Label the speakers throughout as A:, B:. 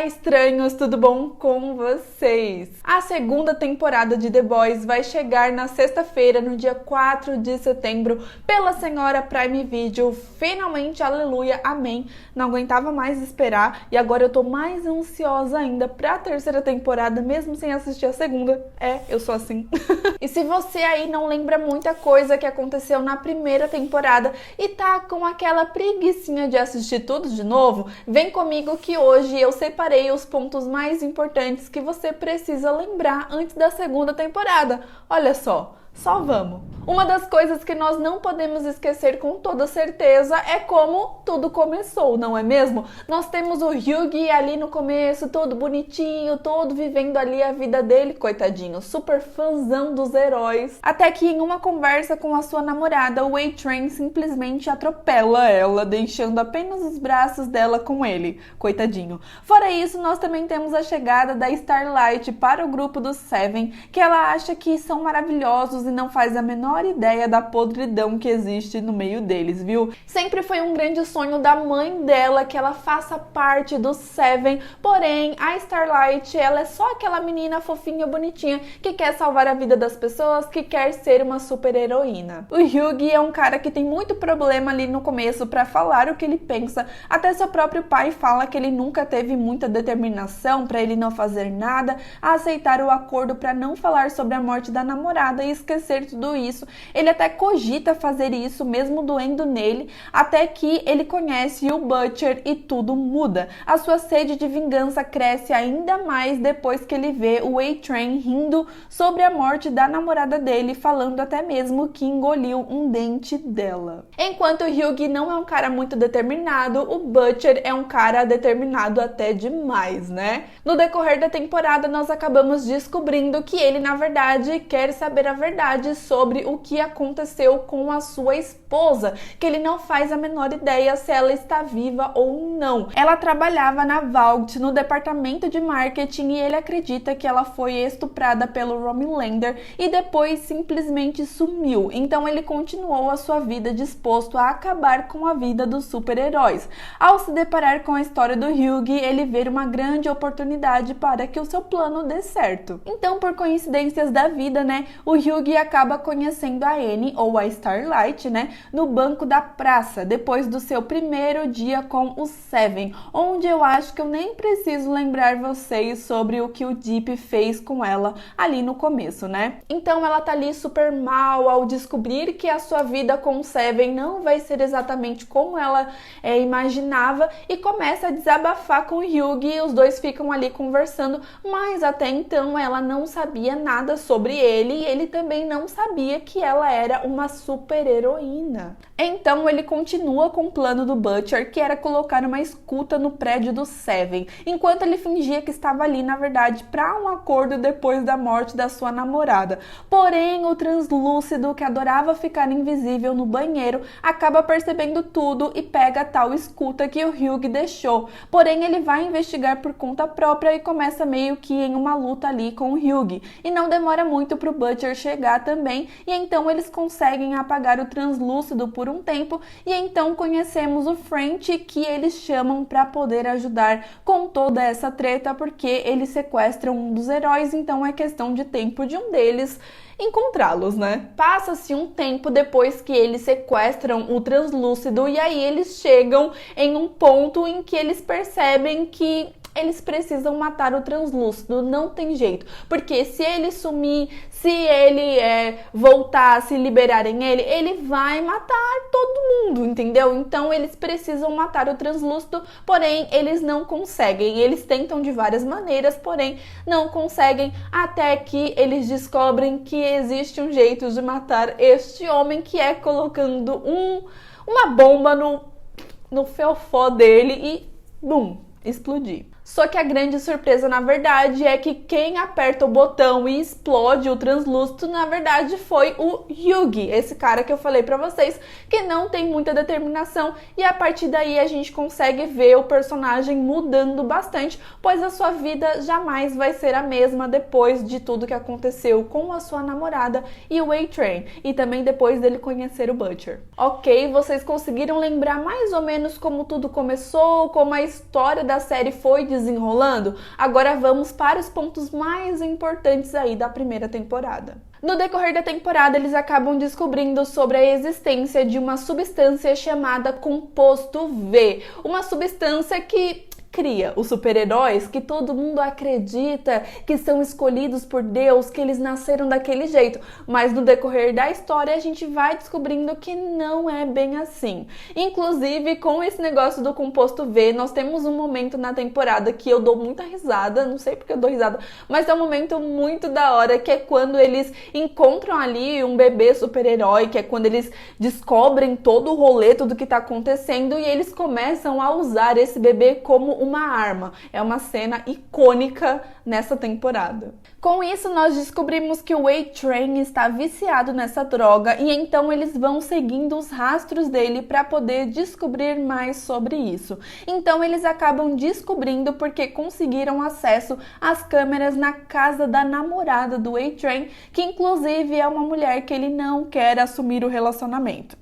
A: Olá, estranhos, tudo bom com vocês? A segunda temporada de The Boys vai chegar na sexta-feira, no dia 4 de setembro, pela senhora Prime Video. Finalmente, aleluia, amém. Não aguentava mais esperar e agora eu tô mais ansiosa ainda pra terceira temporada, mesmo sem assistir a segunda. Eu sou assim. E se você aí não lembra muita coisa que aconteceu na primeira temporada e tá com aquela preguicinha de assistir tudo de novo, vem comigo que hoje eu separei os pontos mais importantes que você precisa lembrar antes da segunda temporada. Olha só vamos! Uma das coisas que nós não podemos esquecer com toda certeza é como tudo começou, não é mesmo? Nós temos o Hyugi ali no começo, todo bonitinho, todo vivendo ali a vida dele, coitadinho, super fãzão dos heróis. Até que em uma conversa com a sua namorada, o A-Train simplesmente atropela ela, deixando apenas os braços dela com ele, coitadinho. Fora isso, nós também temos a chegada da Starlight para o grupo dos Seven, que ela acha que são maravilhosos e não faz a menor ideia da podridão que existe no meio deles, viu? Sempre foi um grande sonho da mãe dela que ela faça parte do Seven, porém a Starlight, ela é só aquela menina fofinha, bonitinha, que quer salvar a vida das pessoas, que quer ser uma super heroína. O Hyugi é um cara que tem muito problema ali no começo pra falar o que ele pensa, até seu próprio pai fala que ele nunca teve muita determinação pra ele não fazer nada, a aceitar o acordo pra não falar sobre a morte da namorada e esquecer tudo isso. Ele até cogita fazer isso, mesmo doendo nele, até que ele conhece o Butcher e tudo muda. A sua sede de vingança cresce ainda mais depois que ele vê o A-Train rindo sobre a morte da namorada dele, falando até mesmo que engoliu um dente dela. Enquanto o Hyugi não é um cara muito determinado, o Butcher é um cara determinado até demais, né? No decorrer da temporada, nós acabamos descobrindo que ele, na verdade, quer saber a verdade sobre o que aconteceu com a sua esposa, que ele não faz a menor ideia se ela está viva ou não. Ela trabalhava na Vault, no departamento de marketing, e ele acredita que ela foi estuprada pelo Homelander e depois simplesmente sumiu. Então ele continuou a sua vida disposto a acabar com a vida dos super-heróis. Ao se deparar com a história do Hyugi, ele vê uma grande oportunidade para que o seu plano dê certo. Então, por coincidências da vida, né, o Hyugi acaba conhecendo a Annie, ou a Starlight, né, no banco da praça, depois do seu primeiro dia com os Seven, onde eu acho que eu nem preciso lembrar vocês sobre o que o Deep fez com ela ali no começo, né? Então ela tá ali super mal ao descobrir que a sua vida com o Seven não vai ser exatamente como ela imaginava e começa a desabafar com o Hyugi e os dois ficam ali conversando, mas até então ela não sabia nada sobre ele e ele também não sabia que ela era uma super heroína. Então ele continua com o plano do Butcher, que era colocar uma escuta no prédio do Seven, enquanto ele fingia que estava ali, na verdade, para um acordo depois da morte da sua namorada. Porém, o translúcido, que adorava ficar invisível no banheiro, acaba percebendo tudo e pega a tal escuta que o Hyugi deixou. Porém, ele vai investigar por conta própria e começa meio que em uma luta ali com o Hyugi. E não demora muito pro Butcher chegar também, e então eles conseguem apagar o translúcido por um tempo, e então conhecemos o French, que eles chamam para poder ajudar com toda essa treta, porque eles sequestram um dos heróis, então é questão de tempo de um deles encontrá-los, né? Passa-se um tempo depois que eles sequestram o translúcido, e aí eles chegam em um ponto em que eles percebem que eles precisam matar o translúcido, não tem jeito, porque se ele sumir, se ele voltar, se liberarem ele, ele vai matar todo mundo, entendeu? Então eles precisam matar o translúcido, porém eles não conseguem, eles tentam de várias maneiras, porém não conseguem, até que eles descobrem que existe um jeito de matar este homem, que é colocando uma bomba no fiofó dele e bum, explodir. Só que a grande surpresa, na verdade, é que quem aperta o botão e explode o translúcido, na verdade, foi o Hyugi, esse cara que eu falei pra vocês, que não tem muita determinação, e a partir daí a gente consegue ver o personagem mudando bastante, pois a sua vida jamais vai ser a mesma depois de tudo que aconteceu com a sua namorada e o A-Train, e também depois dele conhecer o Butcher. Ok, vocês conseguiram lembrar mais ou menos como tudo começou, como a história da série foi desenrolando? Agora vamos para os pontos mais importantes aí da primeira temporada. No decorrer da temporada, eles acabam descobrindo sobre a existência de uma substância chamada composto V, uma substância que cria os super-heróis que todo mundo acredita que são escolhidos por Deus, que eles nasceram daquele jeito. Mas no decorrer da história a gente vai descobrindo que não é bem assim. Inclusive, com esse negócio do composto V, nós temos um momento na temporada que eu dou muita risada, não sei porque eu dou risada, mas é um momento muito da hora, que é quando eles encontram ali um bebê super-herói, que é quando eles descobrem todo o rolê, tudo que tá acontecendo, e eles começam a usar esse bebê como uma arma. É uma cena icônica nessa temporada. Com isso, nós descobrimos que o A-Train está viciado nessa droga e então eles vão seguindo os rastros dele para poder descobrir mais sobre isso. Então eles acabam descobrindo porque conseguiram acesso às câmeras na casa da namorada do A-Train, que inclusive é uma mulher que ele não quer assumir o relacionamento.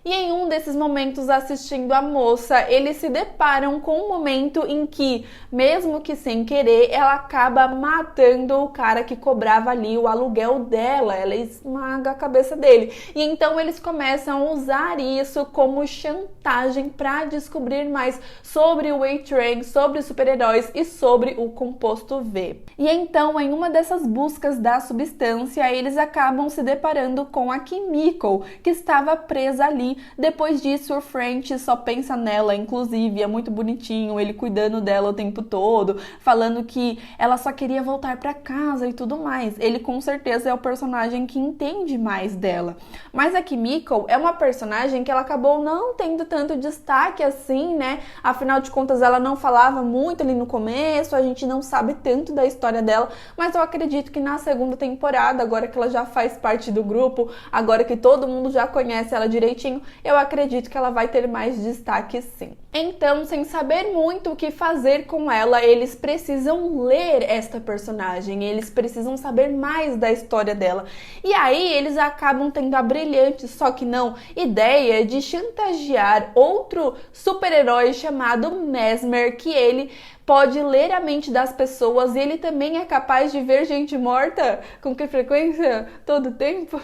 A: E em um desses momentos, assistindo a moça, eles se deparam com um momento em que, mesmo que sem querer, ela acaba matando o cara que cobrava ali o aluguel dela, ela esmaga a cabeça dele. E então eles começam a usar isso como chantagem para descobrir mais sobre o A-Train, sobre os super-heróis e sobre o composto V. E então, em uma dessas buscas da substância, eles acabam se deparando com a Kimiko, que estava presa ali. Depois disso, o French só pensa nela, inclusive é muito bonitinho, ele cuidando dela o tempo todo, falando que ela só queria voltar pra casa e tudo mais. Ele com certeza é o personagem que entende mais dela. Mas a Kimiko é uma personagem que ela acabou não tendo tanto destaque assim, né? Afinal de contas, ela não falava muito ali no começo, a gente não sabe tanto da história dela, mas eu acredito que na segunda temporada, agora que ela já faz parte do grupo, agora que todo mundo já conhece ela direitinho, eu acredito que ela vai ter mais destaque sim. Então, sem saber muito o que fazer com ela, eles precisam ler esta personagem, eles precisam saber mais da história dela. E aí eles acabam tendo a brilhante, só que não, ideia de chantagear outro super-herói chamado Mesmer, que ele pode ler a mente das pessoas e ele também é capaz de ver gente morta. Com que frequência? Todo tempo?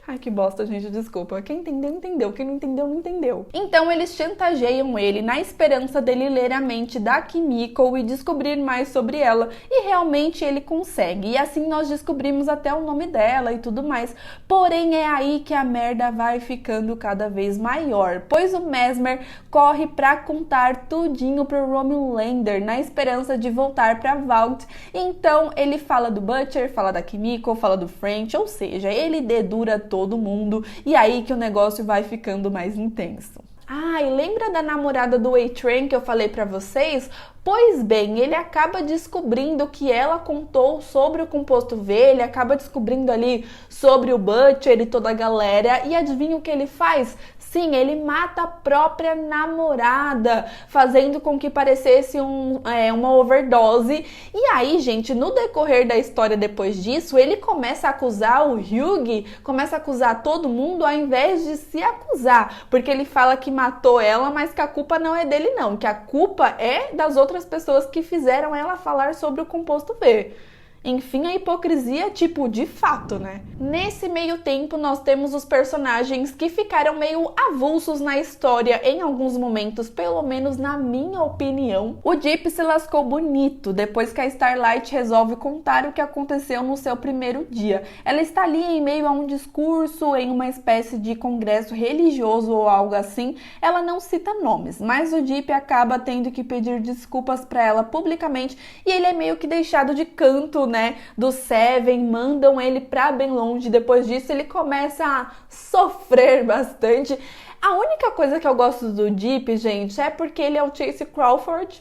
A: Ai, que bosta, gente, desculpa. Quem entendeu, entendeu. Quem não entendeu, não entendeu. Então, eles chantageiam ele na esperança dele ler a mente da Kimiko e descobrir mais sobre ela. E realmente ele consegue. E assim nós descobrimos até o nome dela e tudo mais. Porém, é aí que a merda vai ficando cada vez maior. Pois o Mesmer corre pra contar tudinho pro Homelander na esperança de voltar pra Vault. Então, ele fala do Butcher, fala da Kimiko, fala do French, ou seja, ele dedura todo mundo, e aí que o negócio vai ficando mais intenso. Ah, e lembra da namorada do A-Train que eu falei pra vocês? Pois bem, ele acaba descobrindo que ela contou sobre o composto V, ele acaba descobrindo ali sobre o Butcher e toda a galera, e adivinha o que ele faz? Sim, ele mata a própria namorada, fazendo com que parecesse uma overdose. E aí, gente, no decorrer da história depois disso, ele começa a acusar o Hugh, começa a acusar todo mundo ao invés de se acusar. Porque ele fala que matou ela, mas que a culpa não é dele não, que a culpa é das outras pessoas que fizeram ela falar sobre o composto V. Enfim, a hipocrisia, tipo, de fato, né? Nesse meio tempo, nós temos os personagens que ficaram meio avulsos na história em alguns momentos, pelo menos na minha opinião. O Deep se lascou bonito depois que a Starlight resolve contar o que aconteceu no seu primeiro dia. Ela está ali em meio a um discurso, em uma espécie de congresso religioso ou algo assim. Ela não cita nomes, mas o Deep acaba tendo que pedir desculpas pra ela publicamente e ele é meio que deixado de canto, né, do Seven, mandam ele pra bem longe. Depois disso ele começa a sofrer bastante. A única coisa que eu gosto do Deep, gente, é porque ele é o Chase Crawford,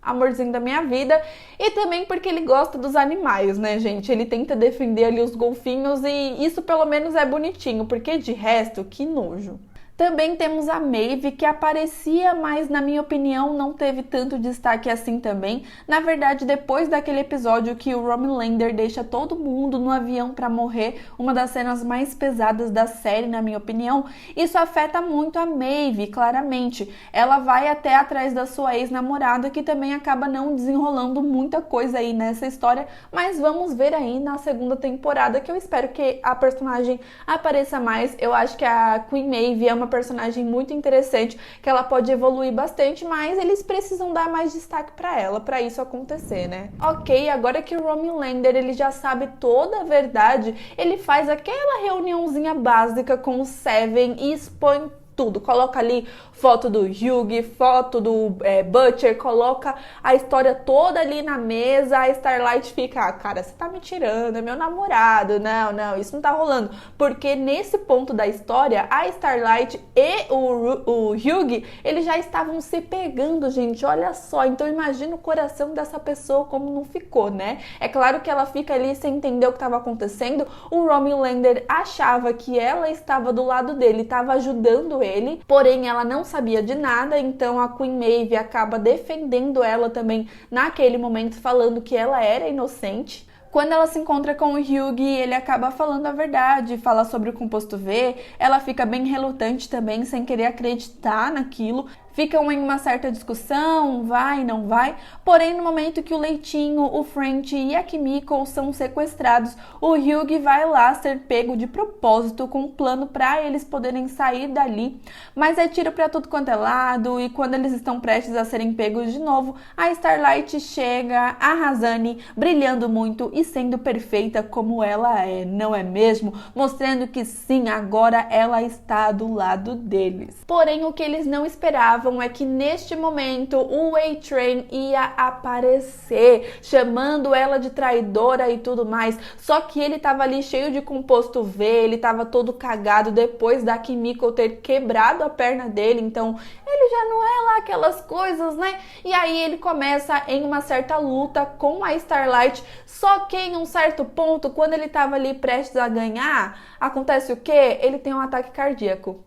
A: amorzinho da minha vida, e também porque ele gosta dos animais, né, gente? Ele tenta defender ali os golfinhos e isso pelo menos é bonitinho, porque de resto, que nojo. Também temos a Maeve, que aparecia, mas na minha opinião não teve tanto destaque assim também. Na verdade, depois daquele episódio que o Homelander deixa todo mundo no avião para morrer, uma das cenas mais pesadas da série, na minha opinião, isso afeta muito a Maeve, claramente. Ela vai até atrás da sua ex-namorada, que também acaba não desenrolando muita coisa aí nessa história, mas vamos ver aí na segunda temporada, que eu espero que a personagem apareça mais. Eu acho que a Queen Maeve é uma personagem muito interessante, que ela pode evoluir bastante, mas eles precisam dar mais destaque para ela, para isso acontecer, né? Ok, agora que o Homelander ele já sabe toda a verdade, ele faz aquela reuniãozinha básica com o Seven e expõe tudo, coloca ali foto do Hugh, foto do Butcher, coloca a história toda ali na mesa. A Starlight fica, cara, você tá me tirando, é meu namorado, não, isso não tá rolando, porque nesse ponto da história, a Starlight e o Hugh, eles já estavam se pegando, gente, olha só, então imagina o coração dessa pessoa como não ficou, né? É claro que ela fica ali sem entender o que estava acontecendo. O Homelander achava que ela estava do lado dele, estava ajudando ele, porém ela não sabia de nada, então a Queen Maeve acaba defendendo ela também naquele momento, falando que ela era inocente. Quando ela se encontra com o Hugh, ele acaba falando a verdade, fala sobre o composto V, ela fica bem relutante também, sem querer acreditar naquilo. Ficam em uma certa discussão, vai, não vai, porém no momento que o Leitinho, o French e a Kimiko são sequestrados, o Hugh vai lá ser pego de propósito com um plano para eles poderem sair dali, mas é tiro para tudo quanto é lado, e quando eles estão prestes a serem pegos de novo, a Starlight chega, arrasando, brilhando muito e sendo perfeita como ela é, não é mesmo? Mostrando que sim, agora ela está do lado deles. Porém, o que eles não esperavam é que neste momento o A-Train ia aparecer, chamando ela de traidora e tudo mais, só que ele tava ali cheio de composto V, ele tava todo cagado depois da Kimiko ter quebrado a perna dele, então ele já não é lá aquelas coisas, né? E aí ele começa em uma certa luta com a Starlight, só que em um certo ponto, quando ele tava ali prestes a ganhar, acontece o quê? Ele tem um ataque cardíaco.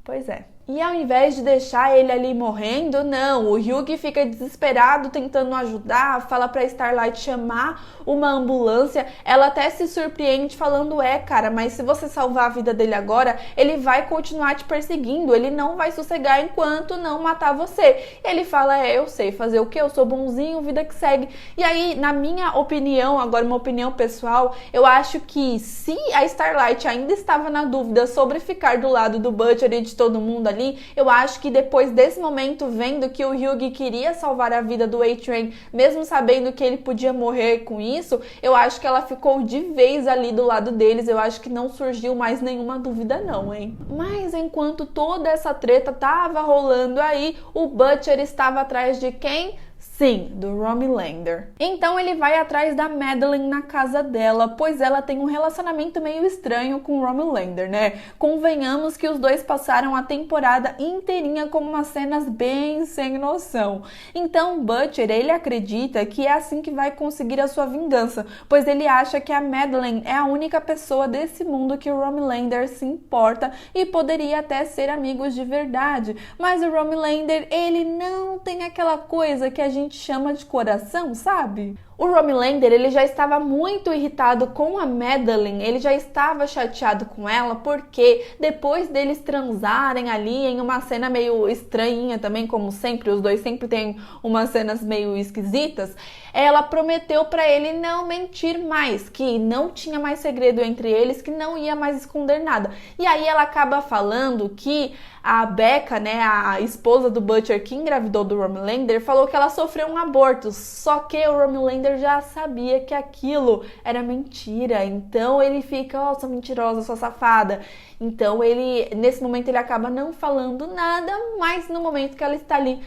A: Pois é. E ao invés de deixar ele ali morrendo, não, o Hugh fica desesperado tentando ajudar, fala pra Starlight chamar uma ambulância, ela até se surpreende falando, cara, mas se você salvar a vida dele agora, ele vai continuar te perseguindo, ele não vai sossegar enquanto não matar você. Ele fala, eu sei fazer o que, eu sou bonzinho, vida que segue. E aí, na minha opinião, agora uma opinião pessoal, eu acho que se a Starlight ainda estava na dúvida sobre ficar do lado do Butcher e de todo mundo ali, eu acho que depois desse momento, vendo que o Hugh queria salvar a vida do A-Train, mesmo sabendo que ele podia morrer com isso, eu acho que ela ficou de vez ali do lado deles, eu acho que não surgiu mais nenhuma dúvida não, hein? Mas enquanto toda essa treta tava rolando aí, o Butcher estava atrás de quem? Sim, do Homelander. Então ele vai atrás da Madeleine na casa dela, pois ela tem um relacionamento meio estranho com o Homelander, né? Convenhamos que os dois passaram a temporada inteirinha com umas cenas bem sem noção. Então Butcher, ele acredita que é assim que vai conseguir a sua vingança, pois ele acha que a Madeleine é a única pessoa desse mundo que o Homelander se importa e poderia até ser amigos de verdade. Mas o Homelander, ele não tem aquela coisa que a gente chama de coração, sabe? O Homelander, ele já estava muito irritado com a Madeleine, ele já estava chateado com ela porque depois deles transarem ali em uma cena meio estranha também, como sempre, os dois sempre têm umas cenas meio esquisitas, ela prometeu para ele não mentir mais, que não tinha mais segredo entre eles, que não ia mais esconder nada. E aí ela acaba falando que a Becca, né, a esposa do Butcher que engravidou do Homelander, falou que ela sofreu um aborto, só que o Homelander já sabia que aquilo era mentira, então ele fica, sua mentirosa, sua safada. Então ele, nesse momento ele acaba não falando nada, mas no momento que ela está ali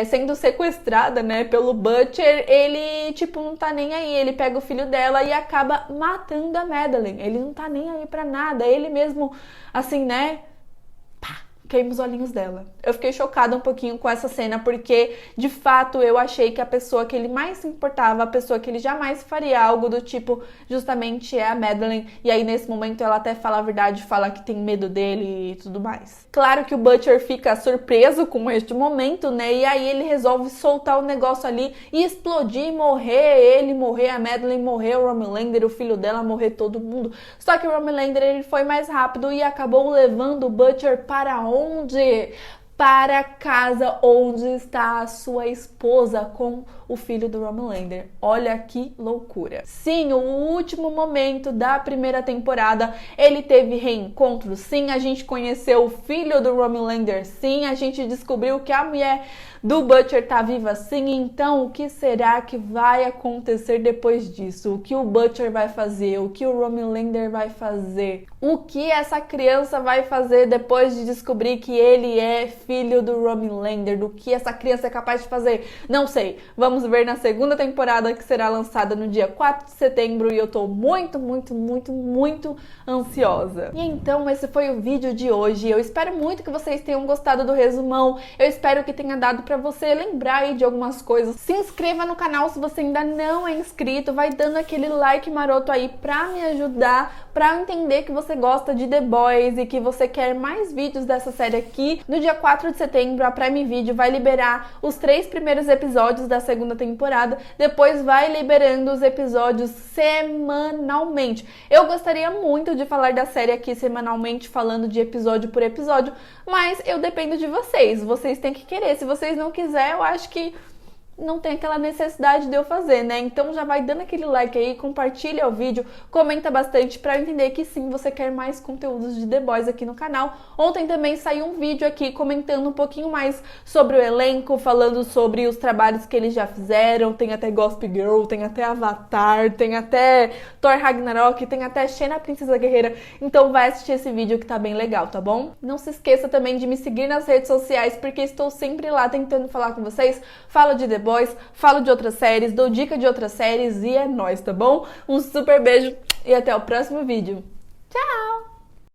A: sendo sequestrada, né, pelo Butcher, ele, não tá nem aí, ele pega o filho dela e acaba matando a Madeleine, ele não tá nem aí pra nada, ele mesmo, assim, né, queima os olhinhos dela. Eu fiquei chocada um pouquinho com essa cena, porque de fato eu achei que a pessoa que ele mais se importava, a pessoa que ele jamais faria algo do tipo, justamente é a Madeleine. E aí nesse momento ela até fala a verdade, fala que tem medo dele e tudo mais. Claro que o Butcher fica surpreso com este momento, né? E aí ele resolve soltar o negócio ali e explodir e morrer. Ele morrer, a Madeleine morrer, o Homelander, o filho dela morrer, todo mundo. Só que o Homelander ele foi mais rápido e acabou levando o Butcher para onde? Para a casa onde está a sua esposa com o filho do Homelander. Olha que loucura. Sim, o último momento da primeira temporada, ele teve reencontro. Sim, a gente conheceu o filho do Homelander. Sim, a gente descobriu que a mulher do Butcher tá viva. Sim, então o que será que vai acontecer depois disso? O que o Butcher vai fazer? O que o Homelander vai fazer? O que essa criança vai fazer depois de descobrir que ele é filho do Homelander? Do que essa criança é capaz de fazer? Não sei. Vamos ver na segunda temporada, que será lançada no dia 4 de setembro, e eu tô muito ansiosa. E então esse foi o vídeo de hoje. Eu espero muito que vocês tenham gostado do resumão. Eu espero que tenha dado pra você lembrar aí de algumas coisas. Se inscreva no canal se você ainda não é inscrito. Vai dando aquele like maroto aí pra me ajudar, pra eu entender que você gosta de The Boys e que você quer mais vídeos dessa série aqui. No dia 4 de setembro, a Prime Video vai liberar os 3 primeiros episódios da segunda temporada, depois vai liberando os episódios semanalmente. Eu gostaria muito de falar da série aqui semanalmente, falando de episódio por episódio, mas eu dependo de vocês. Vocês têm que querer. Se vocês não quiserem, eu acho que não tem aquela necessidade de eu fazer, né? Então já vai dando aquele like aí, compartilha o vídeo, comenta bastante pra eu entender que sim, você quer mais conteúdos de The Boys aqui no canal. Ontem também saiu um vídeo aqui comentando um pouquinho mais sobre o elenco, falando sobre os trabalhos que eles já fizeram. Tem até Gossip Girl, tem até Avatar, tem até Thor Ragnarok, tem até Xena, a Princesa Guerreira. Então vai assistir esse vídeo que tá bem legal, tá bom? Não se esqueça também de me seguir nas redes sociais, porque estou sempre lá tentando falar com vocês. Falo de The Boys, falo de outras séries, dou dica de outras séries e é nóis, tá bom? Um super beijo e até o próximo vídeo. Tchau!